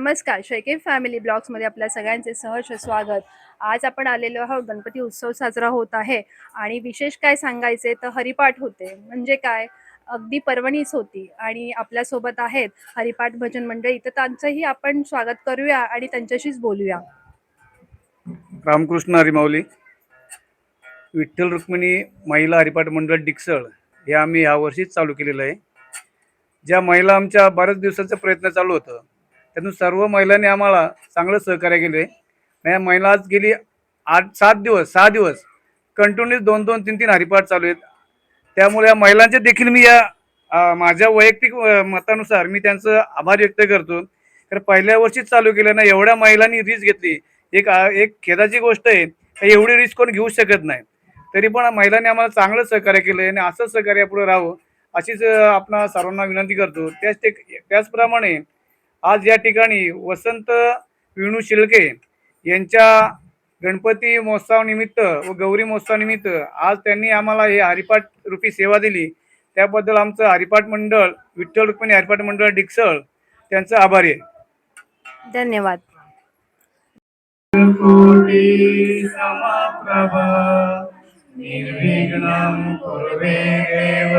नमस्कार. शेळके फॅमिली ब्लॉग्समध्ये आपल्या सगळ्यांचे सहर्ष स्वागत. आज आपण आलेलो आहोत. गणपती उत्सव साजरा होत आहे आणि विशेष काय सांगायचे तर हरिपाठ होते. म्हणजे काय, अगदी पर्वणीच होती आणि आपल्यासोबत आहेत हरिपाठ भजन मंडळी. तर त्यांचंही आपण स्वागत करूया आणि त्यांच्याशीच बोलूया. रामकृष्ण हरिमाऊली. विठ्ठल रुक्मिणी महिला हरिपाठ मंडळ डिकसळ हे आम्ही यावर्षीच चालू केलेलं आहे. ज्या महिला आमच्या बऱ्याच दिवसाचा प्रयत्न चालू होतं, त्यातून सर्व महिलांनी आम्हाला चांगलं सहकार्य केले. या महिला आज गेली 6 दिवस कंटिन्यू 2-2, 3-3 हरिपाठ चालू आहेत. त्यामुळे या महिलांचे देखील मी माझ्या वैयक्तिक मतानुसार मी त्यांचं आभार व्यक्त करतो. तर पहिल्या वर्षीच चालू केलं ना, एवढ्या महिलांनी रिस्क घेतली. एक खेदाची गोष्ट आहे, एवढी रिस्क कोण घेऊ शकत नाही. तरी पण महिलांनी आम्हाला चांगलं सहकार्य केलं आणि असं सहकार्य पुढे राहावं अशीच आपण सर्वांना विनंती करतो. त्याचप्रमाणे आज या ठिकाणी वसंत विणू शिळके यांच्या गणपती महोत्सवानिमित्त व गौरी महोत्सवानिमित्त आज त्यांनी आम्हाला हे हरिपाठ रूपी सेवा दिली. त्याबद्दल आमचं हरिपाठ मंडळ विठ्ठल रुक्मिणी हरिपाठ मंडळ डिकसळ त्यांचं आभारी आहे. धन्यवाद. कोटी समप्रभा निर्विघ्नं कुर्वे देव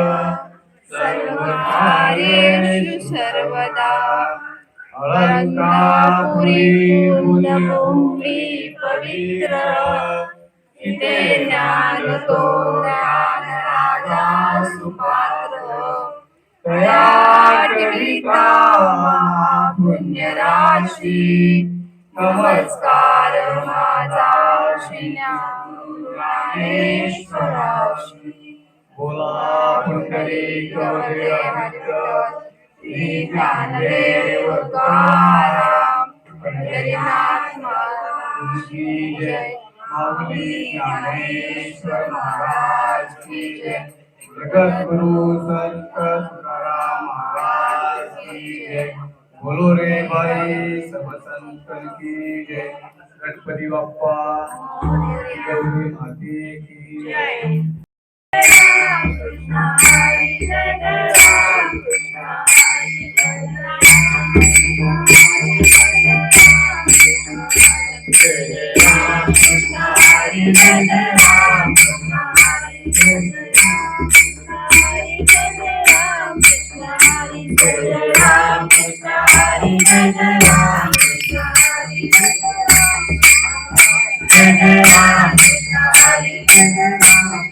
सर्वकार्येषु सर्वदा अलंकापुरी पुण्यभूमी पवित्र इते ज्ञानतो ज्ञानराजा सुपात्र तया टिविता महापुण्यराशी नमस्कार माझा श्री ज्ञानेश्वराशी. बोला पुंडलिक वरदे विठ्ठल श्री ज्ञानदेव तुकाराम पंढरीनाथ महाराज की जय. माऊली ज्ञानेश्वर महाराज की जय. जगद्गुरु संत तुकाराम महाराज की जय. बोलो रे भाई सब संतन की जय. गणपती बाप्पा गौरी माते की जय. राम कृष्ण हरी जय राम कृष्ण हरी जय राम कृष्ण हरी जय राम कृष्ण हरी जय राम कृष्ण हरी जय राम कृष्ण हरी जय राम कृष्ण हरी जय राम कृष्ण हरी जय राम.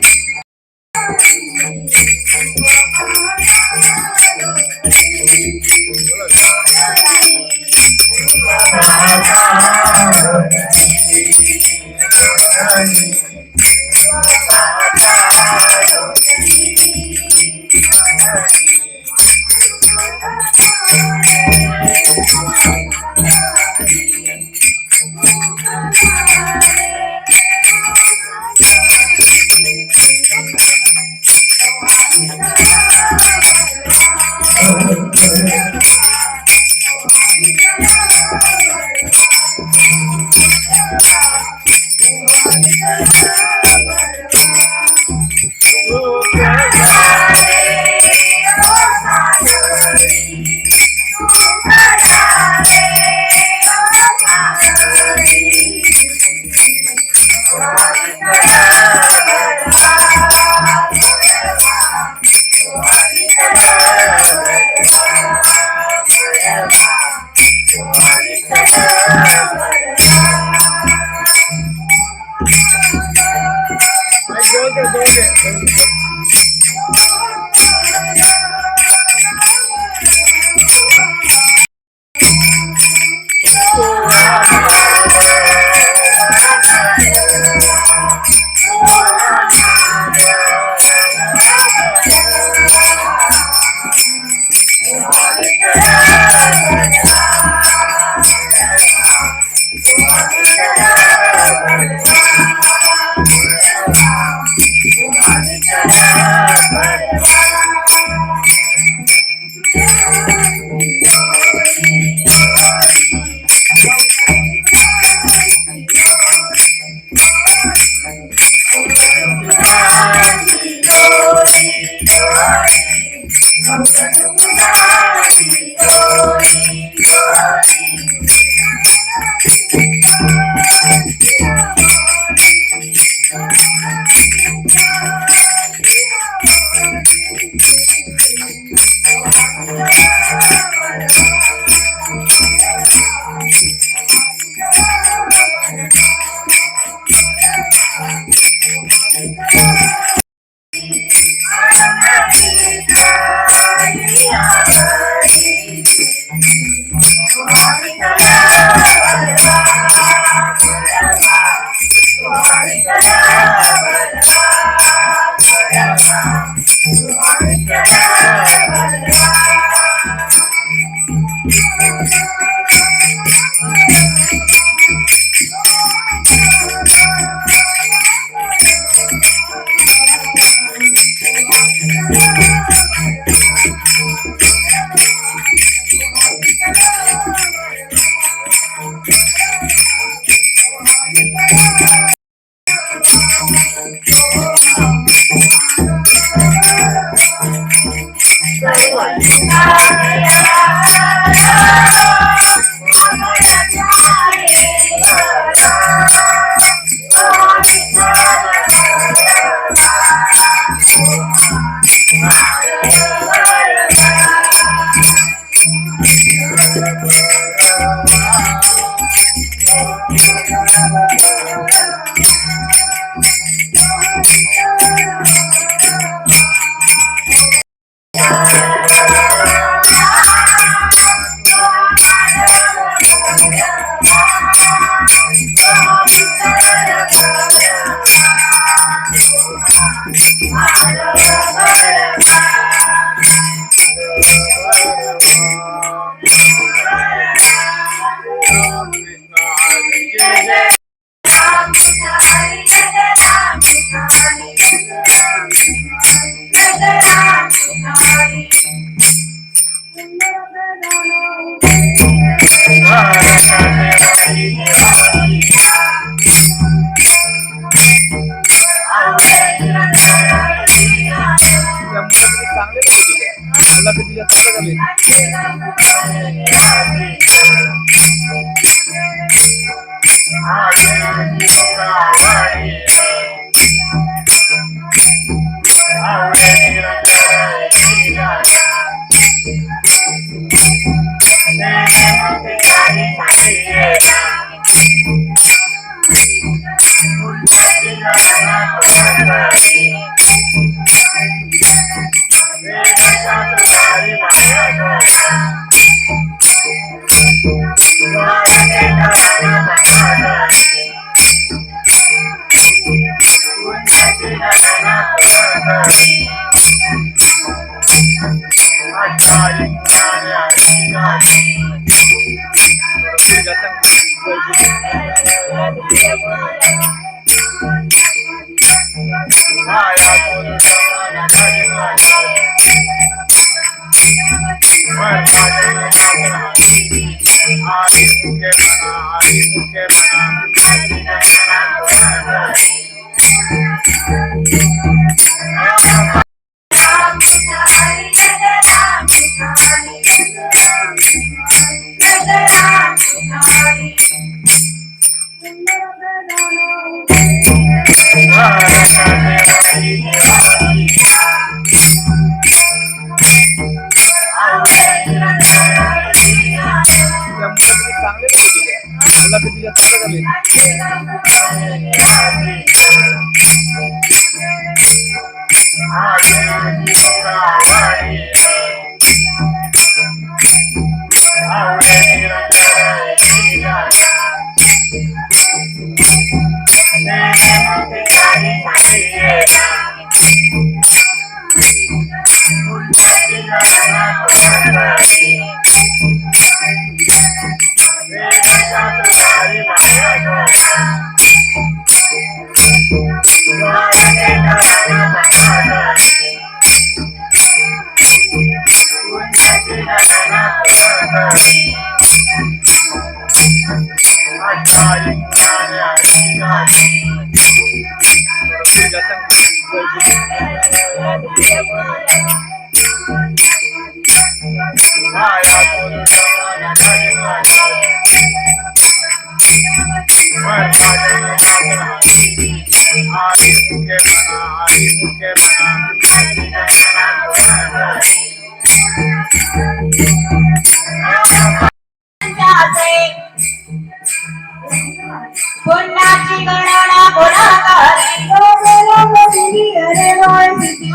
पुण्याची गणना गुणाकारी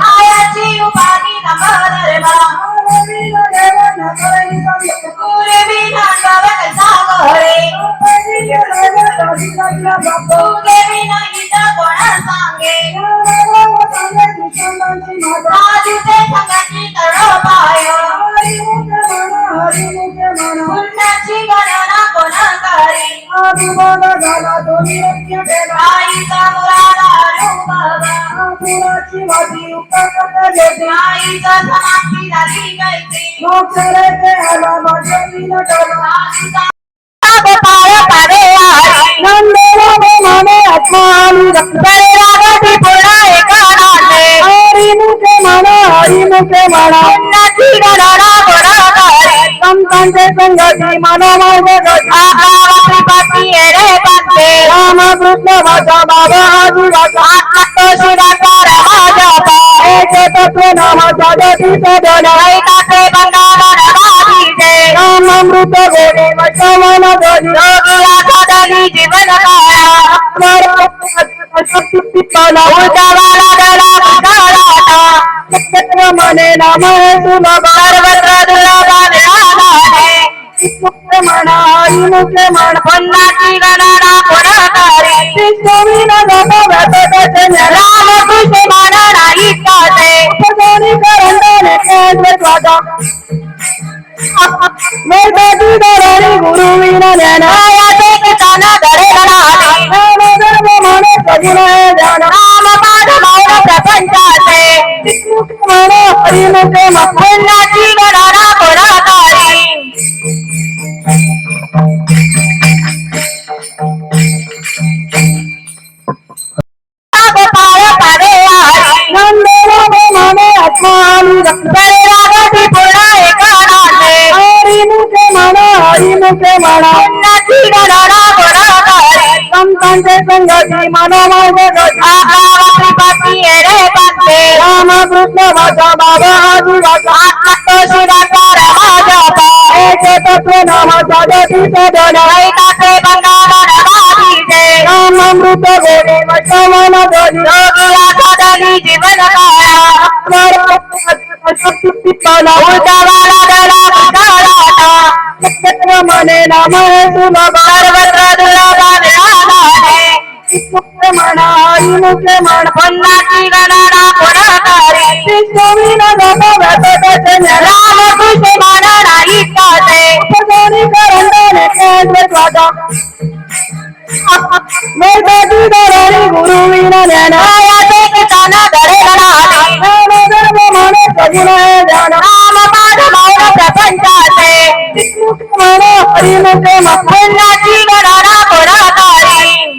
आयाची उपाधी नमदर्भा पूर्वी नागवत सागरे तुगे विनयित गुण सांगे राजूचे संगती तळो पाय पुण्याची गणना गुणाकारी आईचा मुरादा बाबा आईचा समाप्ती झाली कैसी गोपाळ पावे पुण्याची गणना गुणाकारी संतांचे संगती आकावाती रे बांधे रामकृष्ण भाषा बाबा आदिवासा आत्मशिवाकार भाजपा एक तत्व नामाचा गतीचा धन ऐकाचे बंधावर बाधीचे रामामृत गोडे वचमान ध्वनी योगिया सदनी जीवन काय पिप्पाला उतावाला दला काढाटा नक्षत्र मने नाम है सुलभ सर्वत्र दुर्लभाने आधारे म्हणा आई मुखे म्हण पन्नाची गणना पुरकारी स्वामी न गप व्यक्त रामकृष्ण म्हणा इकाचे उपदोनी करंडने कैसे स्वादा मेघाची धरणी गुरु विन ज्ञान आयाचे किसान धरे राहते नाम धर्म म्हणे सगुण है ध्यान राम पाद मौन प्रपंचाचे म्हणे हरी मुखे म्हण पन्नाची गणना पुरकारी गोपाळ पादे आई नंदराम म्हणे आत्मानी शरीरावधी पुन्हा एका नाते हरी मुखे म्हणा पन्नाची गणना पुरकारी संतांचे संगती मनोमार्ग गती आकावासी येणे बनते राम कृष्ण भाषा बाबा आदी भाषा आत्मशिवाकार भाजपा एक तत्व नामाचा गती सदन ऐकाचे बंधावन बाधीचे रामामृत गोडी वैष्णवन गोडी योगिया सदली जीवन काया पिप्पाला उतावाला दला काढाटा नक्षत्र मने नाम है सुलभ सर्वत्र दुर्लभाने आधारे म्हणा आई मुखे म्हण पन्नाची गणना पुरकारी स्वामी न गप व्यक्त रामकृष्ण म्हणा इकाचे उपदोनी करंडने कैसे स्वादा मेघाची धरणी गुरु विन ज्ञान आयाचे किसान धरे राहते नाम धर्म म्हणे सगुण है ध्यान राम पाद मौन प्रपंचाचे म्हणे हरी मुखे म्हण पन्नाची गणना पुरकारी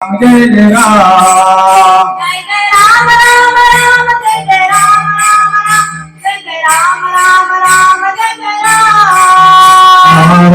जय जय राम जय जय राम राम राम जय जय राम राम राम जय जय राम राम राम जय जय राम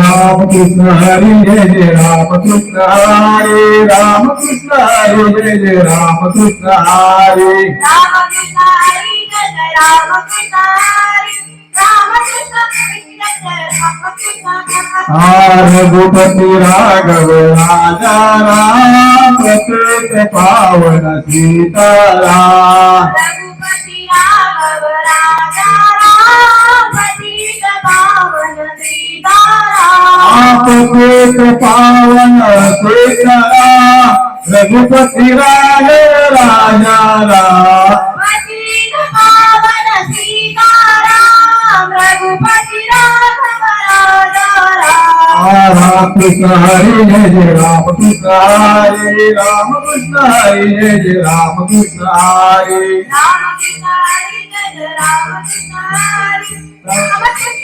राम कृष्ण हरि जय जय राम कृष्ण हरि राम कृष्ण हरि जय जय राम कृष्ण हरि राम कृष्ण हरी जय जय राम कृष्ण हरी राम कृष्ण हरी जय जय राम कृष्ण हरी रघुपति राघव राजा राम प्रत्येक पावन सीताराम रघुपति राघव राजा राम पतित पावन सीताराम प्रत्येक पावन सीताराम रघुपति राघव राजा राम पतित पावन सीताराम रघुपति राघव राजा राम राम कृष्ण हरि जय जय राम कृष्ण हरि राम कृष्ण हरि जय जय राम कृष्ण हरि राम कृष्ण हरी जय जय राम कृष्ण हरी राम कृष्ण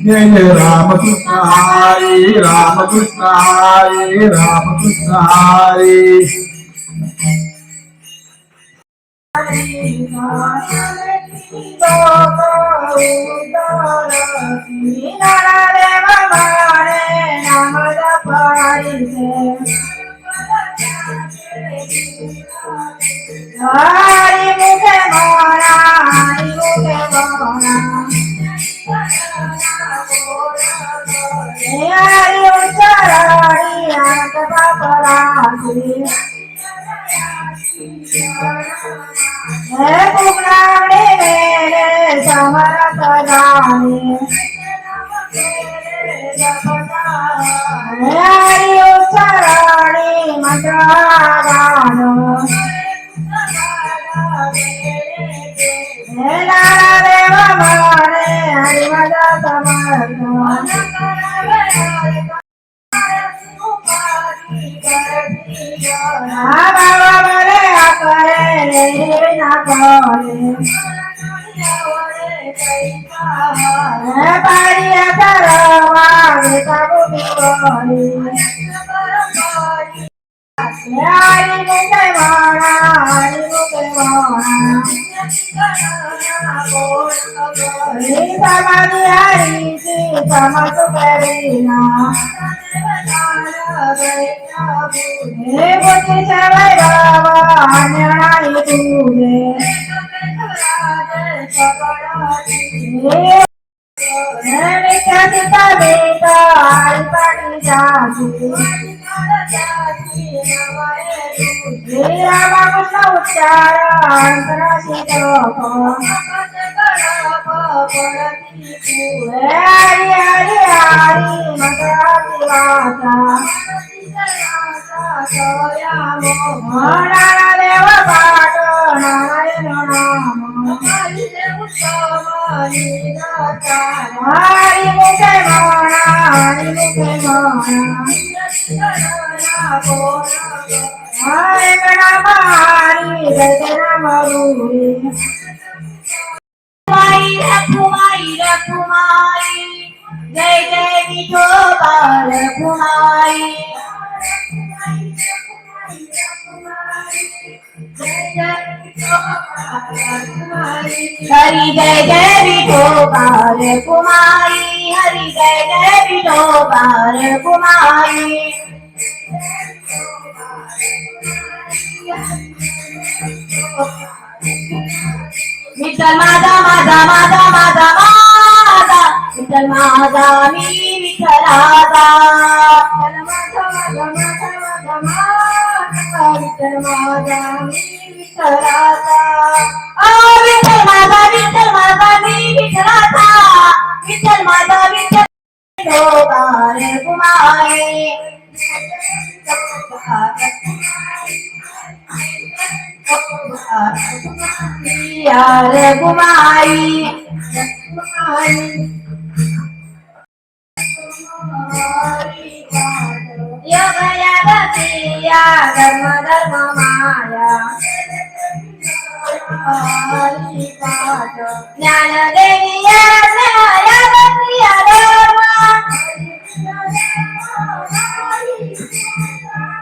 जय जय राम कृष्ण हरि राम कृष्ण हरि राम कृष्ण हरि हरी मुखे मोरा हरी मुखे मोरा हरी उच्चारणी आनंद पापरासी हे कुकराणे मेरे समरथ जाने हरी उच्चारणी मंत्रागानो हे नारादेव माने हरि मद समर्थ बाबा बोले करे रे ना बोले पारिया करवा रे बाबू बोले हरि मुखे मोरा हरि मुखे मोरा हरि समाधि हरि की समझ करीना हे बुद्धि सवै बाबा न्याय तुझे हे नित्य सीता बेटा हरिपाठी जाती हे रामकृष्ण उच्चार अंतराशी जप हरी हरी हरी मधुराती वाचा नारायण पाठ नारायण नाम हरी मुखे माना हरी मुखे माना हरे राम हरी जय राम रूरी रखुमाई रखुमाई जय जय विठोबा रखुमाई हरि जय जय विठोबा रखुमाई हरि जय जय विठोबा रखुमाई विठ्ठल माझा माझा माझा माझा माझा विठ्ठल माझा मी विठ्ठलाचा विठ्ठल माझा मी विठ्ठलाचा विठ्ठल माझा विठ्ठल माझा मी विठ्ठलाचा विठ्ठल माझा विठ्ठल कुमारी यार कुमारी योग या धर्म धर्म माया ज्ञान देवी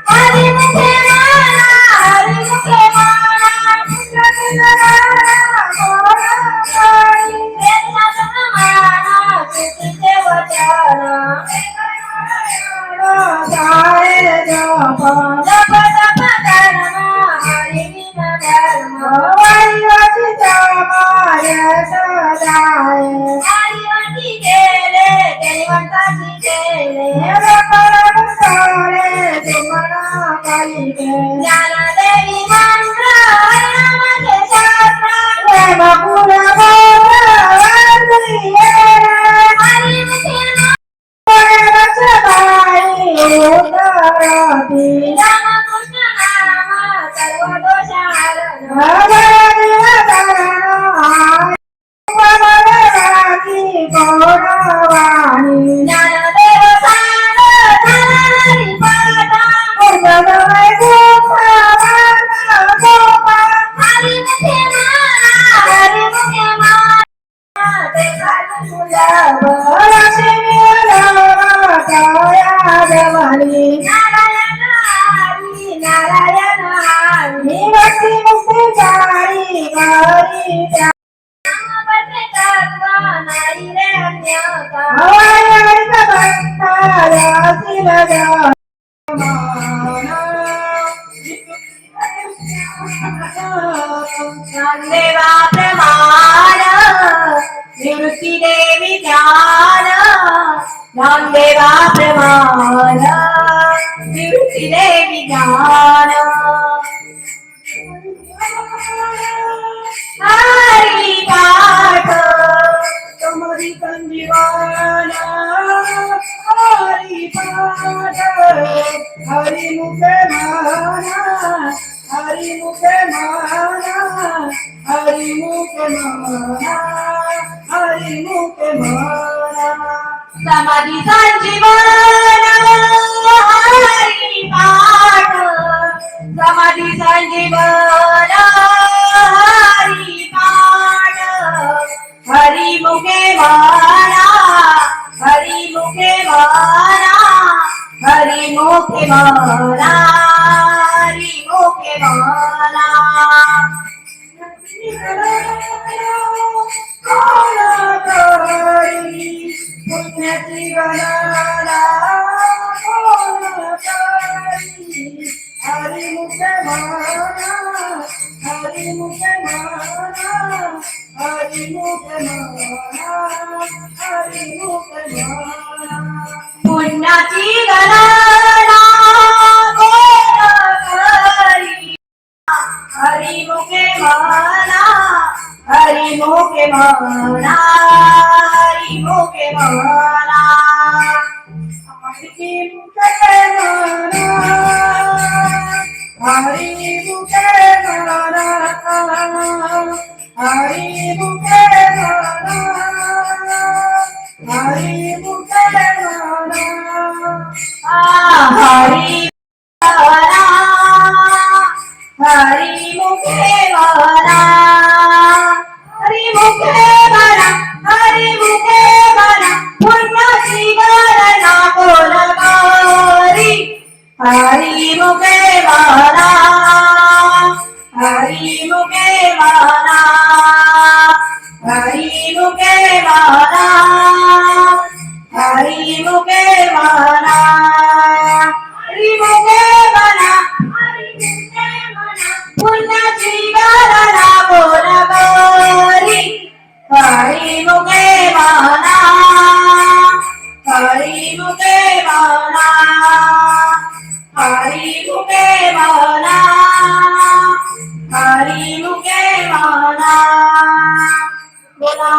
हरि मुखे माना हरि मुखे माना ज्ञानदेवी मंत्र रामाचे शास्त्र प्रेमपूर्ण हरि मुखे रामकृष्ण नाम सर्व दोष ज्ञानदेव सार हरि पाठ हरि मुखे माना हरि मुखे माना नारायण हरी नारायण हरी भक्ती मुक्ती जारी हरी नाही रे अन्यथा देवा प्रमाण निवृत्ती देवी ज्ञान नामदेवा प्रमाण निवृत्ती देवी ज्ञान हरि पाठ तुम्हारी संजीवाना हरि पाठ हरि मुखे माना हरि मुखे माना हरि मुखे माना हरि मुखे माना समाधि संजीवन हरि पाठ समाधि संजीवन हरि पाठ हरि मुखे माना हरि मुखे माना हरि मुखे माना हरि मुखे माना पुण्याची गणना हरि मुखे माना हरि मुखे माना हरि मुखे माना हरि मुखे माना गणना गोल करी हरी मुखे म्हणा हरी मुखे म्हणा हरी मुखे म्हणा हरी मुखे म्हणा हरी मुखे म्हणा हरी मुखे म्हणा हरी मुखे म्हणा हरी म्हणा हरी मुखे म्हणा हरी मुखे म्हणा हरी मुखे म्हणा पुण्याची गणना बोल करी हरी मुखे म्हणा हरी मुखे म्हणा हरी मुखे म्हणा हरी मुखे म्हणा हरी मुखे म्हणा हरी मुखे म्हणा पुण्याची गणना बोल करी हरी मुखे म्हणा हरी मुखे म्हणा हरी मुखे म्हणा हरी मुखे म्हणा बोला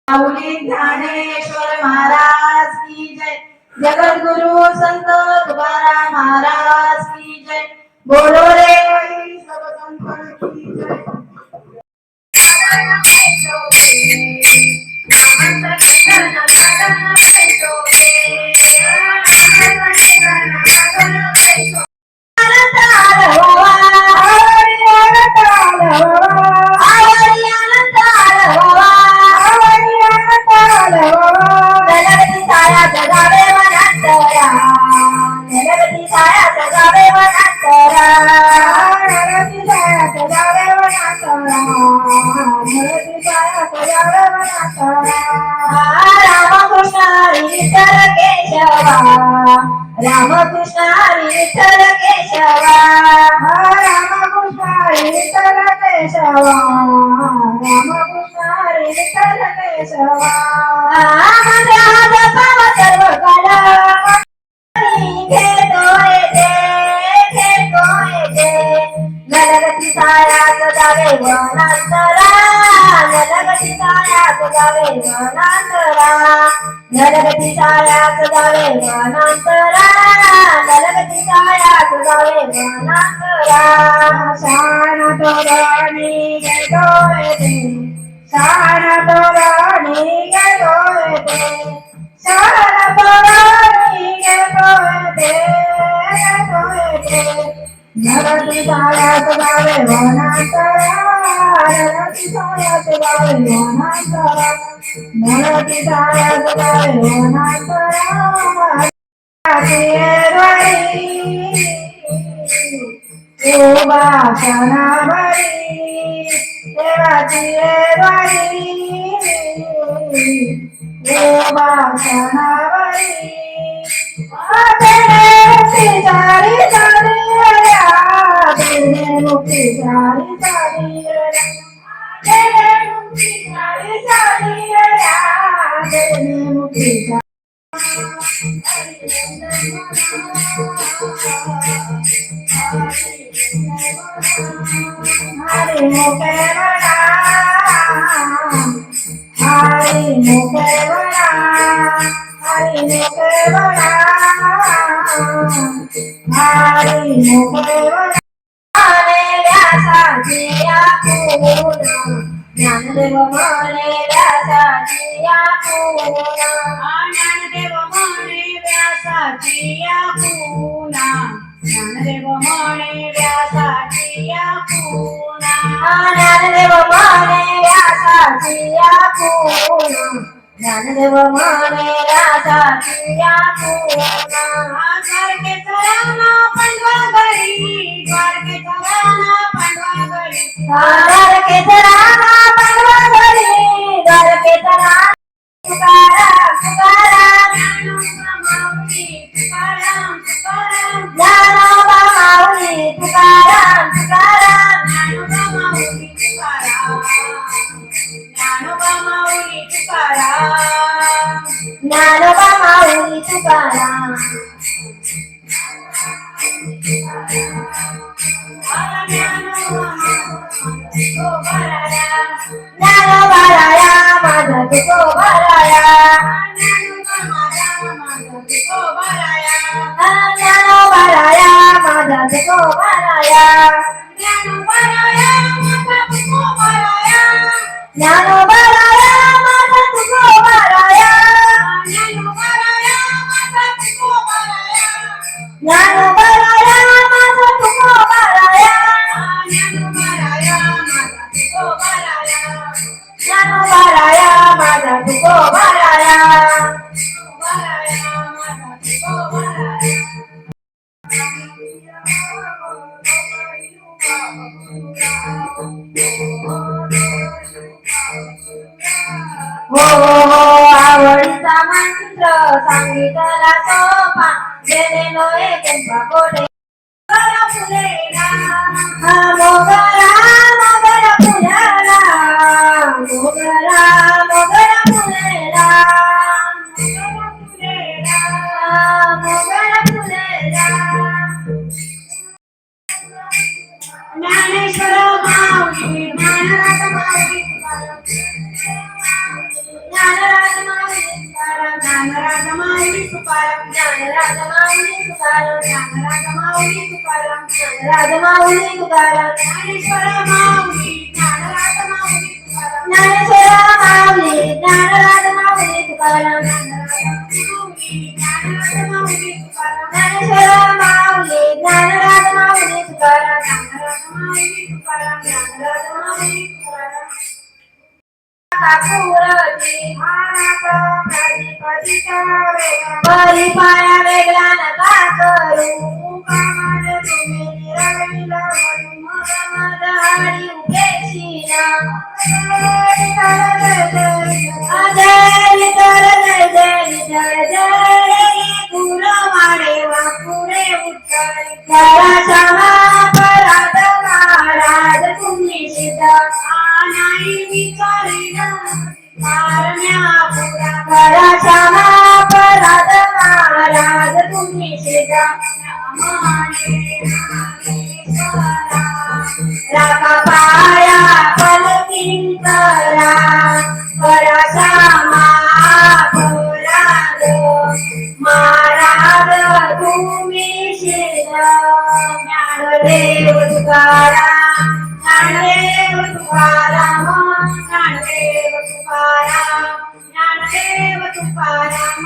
माऊली ज्ञानेश्वर महाराज की जय जगद्गुरु संत तुकाराम महाराज की जय बोलो रे हरी सब संतन की जय रामकृष्ण विठ्ठल केशवा रामकृष्ण विठ्ठल केशवा रामकृष्ण विठ्ठल केशवा रामकृष्ण विठ्ठल केशवा सर्व कला नरगती सायात जावे वनांतरा नरगती सायात जावे वनांतरा नरगती सायात जावे वनांतरा नरगती सायात जावे वनांतरा शान तोरणी गेलो येते शान तोरणी गेलो येते शान तोरणी गेलो येते नरगती सायात जावे वनांतरा नरगती सायात जावे वनांतरा नरगती सायात जावे वनांतरा शनावरी देवाची देवा शनावरी मुक्ती सारी सारी मुक्ती सारी सारी मुक्ती सारी सारी मुक्ती हरि मुखे बना हरि मुखे बना हरि मुखे बना हरि मुखे बना व्यासाची आपुना ज्ञानदेव म्हणे व्यासाची आपुना ज्ञानदेव म्हणे व्यासाची आपुना ज्ञानदेव म्हणे व्यासाची आपुना ज्ञानदेव म्हणे व्यासाची आपुना ज्ञानदेव म्हणे व्यासाची आपुना द्वारकेचा राणा पंडवा घरी द्वारकेचा राणा पंडवा घरी द्वारकेचा राणा पंडवा घरी द्वारकेचा राणा तुकाराम तुकाराम ज्ञानोबा माऊली तुकाराम तुकाराम ज्ञानोबा माऊली तुकाराम ज्ञानोबा माऊली तुकाराम ज्ञानोबाराया माझा तुकोबाराया ज्ञानोबाराया माझा तुकोबाराया ज्ञानोबाराया माझा तुकोबाराया ज्ञानोबाराया माझा तुकोबाराया ज्ञानोबाराया माझा तुकोबाराया माझा तुकोबाराया हो आवडीचा मंत्र सांगितला सोपा गेले नोए केंपा कोडे मोगरा फुलेला मोगरा मोगरा फुलेला मोगरा मोगरा फुलेला मोगरा फुलेला ज्ञानेश्वर माऊली ज्ञानराज माऊली ज्ञानराज माऊली ज्ञानराज माऊली तुकाराम ज्ञानराज माऊली तुकाराम ज्ञानराज माऊली तुकाराम ज्ञानराज माऊली तुकाराम ज्ञानेश्वर माऊली ज्ञानराज माऊली तुकाराम ज्ञानेश्वर माऊली ज्ञानराज माऊली तुकाराम ज्ञानराज माऊली तुकाराम ज्ञानेश्वर माऊली ज्ञानराज माऊली तुकाराम ज्ञानराज माऊली तुकाराम ज्ञानराज माऊली तुकाराम काकुरती मानका कधी कधी करावे बरी पाया वेगळा नका करू कामाड तुम्ही निरविला मग मद हरी उपेक्षीना अजय कर जय जय जय जय गुरु वाडे वापुरे उत्तर करा क्षमा परात महाराज तुम्ही सिद्ध नाही विचारिना कारण्यापुरा करा क्षमा परात महाराज तुम्ही सिद्ध राखा पाया पलकिंकरा करा क्षमा परात महाराज तुम्ही सिद्ध ज्ञानदेव तुकाराम ज्ञानदेव तुकाराम ज्ञानदेव तुकाराम ज्ञानदेव तुकाराम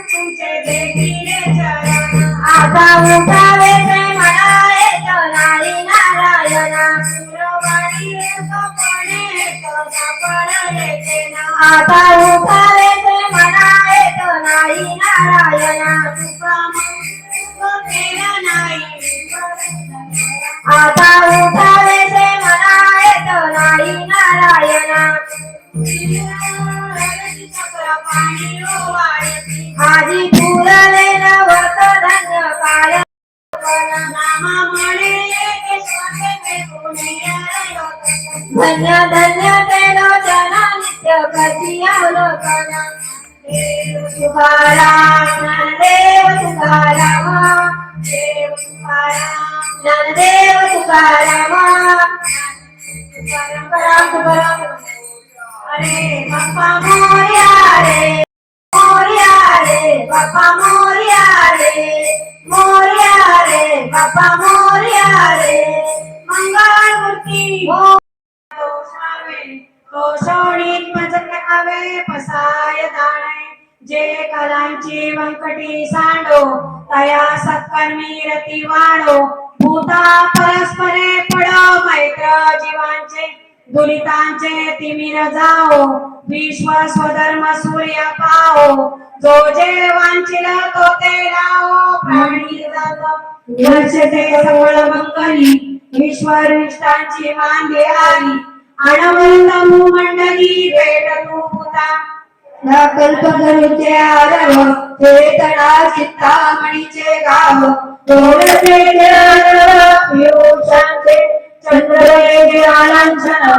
तुमचे देखील चरण आता उठावे ते म्हणाले नाही नारायणा सुरवाणी सपणे आता उठावे ते म्हणाले नाही नारायणा आता उठावे ते म्हणाले नाही नारायणा आधी पुरले नवत धन्य काय धन्य धन्य केलो जना नित्य कधी अवलोकन देव तुकाराम ज्ञानदेव तुकाराम देव तुकाराम ज्ञानदेव तुकाराम तुकाराम तुकाराम अरे बाप्पा मोरया रे बाप्पा मोरया रे बाप्पा मोरया रे मंगळमूर्ती तो सोडीत पजकावे पसाय दाणे जे कलांची वंकटी सांडो तया सत्कर्मी रती वाढो भूता परस्परे पडो मैत्र जीवांचे दुरितांचे तिमिर जाओ विश्व स्वधर्म सूर्य पाओ जो जे वांछिल तो ते लाओ प्राणी जात दर्शते सकळ मंगली विश्वरिष्टांची मांगे आली अणवंत मंडली भेट तू पुता कल्पतरूचे आरव चेतना चित्तामणीचे गाव तोडते पियुषांचे चंद्रलेचे आलांछन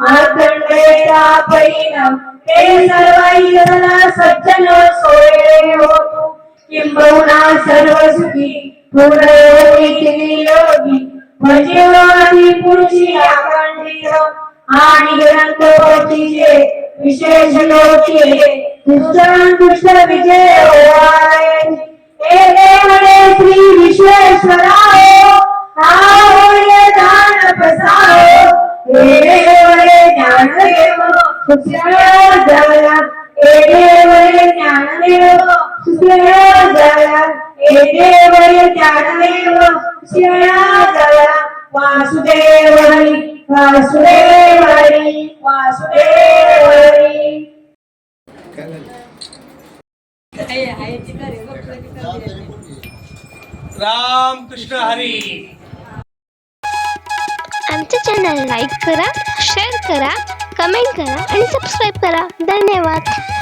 मार्कंडे तापैन ते सर्वैरण सज्जन सोये होतु किंबहुना सर्व सुखी पूर्णयोगी योगी भजीवानी पुरुषी आखंडित आणि ग्रंथोतीचे विशेष लोके दुष्ट विजय होय हे देवळे श्री विश्वेश्वराय होय ज्ञान पसारो हे देवळे ज्ञान देव सुस्या जया हे देवळे ज्ञान देव सुस्या जया हे देवळे ज्ञान देव सुस्या जया वासुदेव हरी वासुदेव हरी वासुदेव हरी. राम कृष्ण हरी. आमचे चॅनल लाईक करा, शेअर करा, कमेंट करा आणि सबस्क्राईब करा. धन्यवाद.